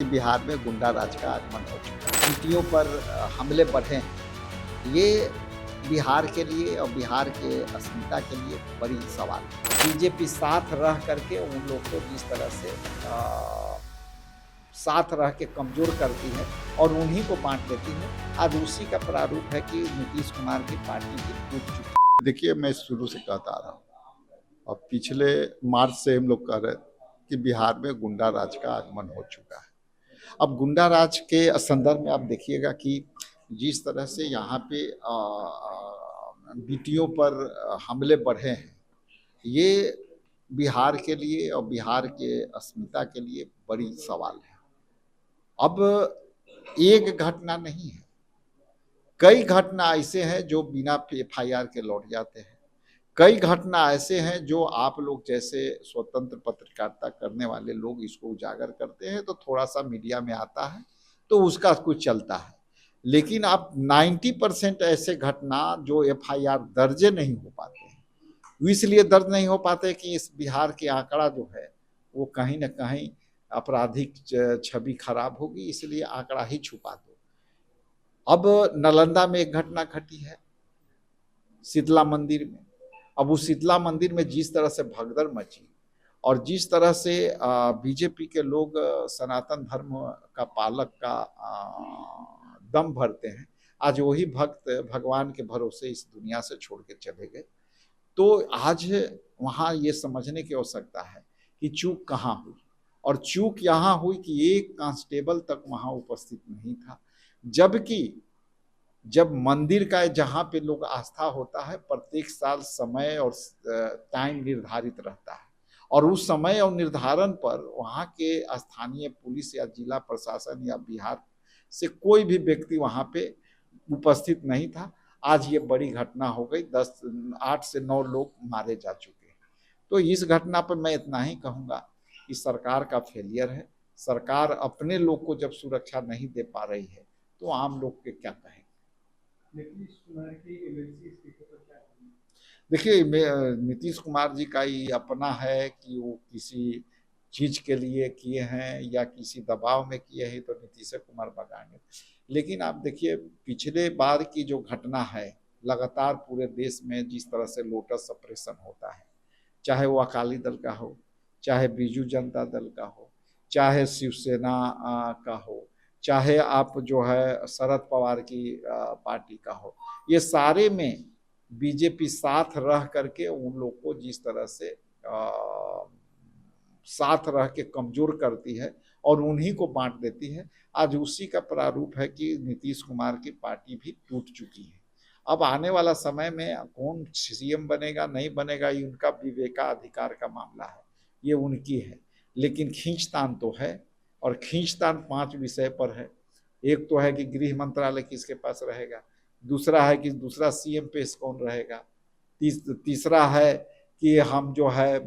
बिहार में गुंडा राज का आगमन हो चुका है। बेटियों पर हमले बढ़े हैं। ये बिहार के लिए और बिहार के अस्मिता के लिए बड़ी सवाल है। बीजेपी साथ रह करके उन लोग को जिस तरह से साथ रह के कमजोर करती है और उन्हीं को बांट देती है। आज उसी का प्रारूप है कि नीतीश कुमार की पार्टी भी टूट चुकी है। देखिए, मैं शुरू से कहता आ रहा हूँ और पिछले मार्च से हम लोग कह रहे कि बिहार में गुंडा राज का आगमन हो चुका है। अब गुंडा राज के संदर्भ में आप देखिएगा कि जिस तरह से यहाँ पे बेटियों पर हमले बढ़े हैं, ये बिहार के लिए और बिहार के अस्मिता के लिए बड़ी सवाल है। अब एक घटना नहीं है, कई घटना ऐसे हैं जो बिना FIR के लौट जाते हैं। कई घटना ऐसे हैं जो आप लोग जैसे स्वतंत्र पत्रकारिता करने वाले लोग इसको उजागर करते हैं तो थोड़ा सा मीडिया में आता है तो उसका कुछ चलता है, लेकिन आप 90% ऐसे घटना जो FIR दर्ज नहीं हो पाते हैं, इसलिए दर्ज नहीं हो पाते कि इस बिहार के आंकड़ा जो है वो कहीं ना कहीं आपराधिक छवि खराब होगी, इसलिए आंकड़ा ही छुपा दो। अब नालंदा में एक घटना घटी है शीतला मंदिर में। अब उस शीतला मंदिर में जिस तरह से भगदड़ मची और जिस तरह से बीजेपी के लोग सनातन धर्म का पालक का दम भरते हैं, आज वही भक्त भगवान के भरोसे इस दुनिया से छोड़ के चले गए। तो आज वहाँ ये समझने की आवश्यकता है कि चूक कहाँ हुई, और चूक यहाँ हुई कि एक कांस्टेबल तक वहाँ उपस्थित नहीं था, जबकि जब मंदिर का जहाँ पे लोग आस्था होता है प्रत्येक साल समय और टाइम निर्धारित रहता है, और उस समय और निर्धारण पर वहाँ के स्थानीय पुलिस या जिला प्रशासन या बिहार से कोई भी व्यक्ति वहाँ पे उपस्थित नहीं था। आज ये बड़ी घटना हो गई, 8 से 9 लोग मारे जा चुके हैं। तो इस घटना पर मैं इतना ही कहूँगा कि सरकार का फेलियर है। सरकार अपने लोग को जब सुरक्षा नहीं दे पा रही है तो आम लोग के क्या कहेंगे। देखिए, नीतीश कुमार जी का ही अपना है कि वो किसी चीज के लिए किए हैं या किसी दबाव में किए हैं तो नीतीश कुमार भगाएंगे। लेकिन आप देखिए, पिछले बार की जो घटना है, लगातार पूरे देश में जिस तरह से लोटस ऑपरेशन होता है, चाहे वो अकाली दल का हो, चाहे बीजू जनता दल का हो, चाहे शिवसेना का हो, चाहे आप जो है शरद पवार की पार्टी का हो, ये सारे में बीजेपी साथ रह करके उन लोग को जिस तरह से साथ रह के कमजोर करती है और उन्हीं को बांट देती है। आज उसी का प्रारूप है कि नीतीश कुमार की पार्टी भी टूट चुकी है। अब आने वाला समय में कौन CM बनेगा नहीं बनेगा, ये उनका विवेकाधिकार का मामला है, ये उनकी है। लेकिन खींचतान तो है, और खींचतान 5 विषय पर है। एक तो है कि गृह मंत्रालय किसके पास रहेगा, दूसरा है कि दूसरा CM पे कौन रहेगा, तीसरा है कि हम जो है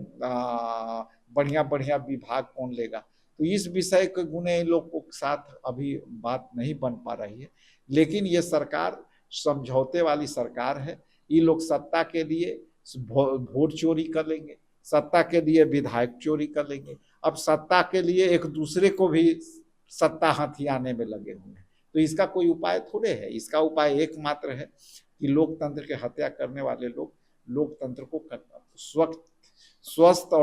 बढ़िया बढ़िया विभाग कौन लेगा। तो इस विषय के गुणे लोग को साथ अभी बात नहीं बन पा रही है। लेकिन ये सरकार समझौते वाली सरकार है। ये लोग सत्ता के लिए वोट चोरी कर लेंगे, सत्ता के लिए विधायक चोरी कर लेंगे, अब सत्ता के लिए एक दूसरे को भी सत्ता हथियाने में लगे हुए हैं। तो इसका कोई उपाय थोड़े है। इसका उपाय एकमात्र है कि लोकतंत्र की हत्या करने वाले लोग लोकतंत्र को स्वस्थ और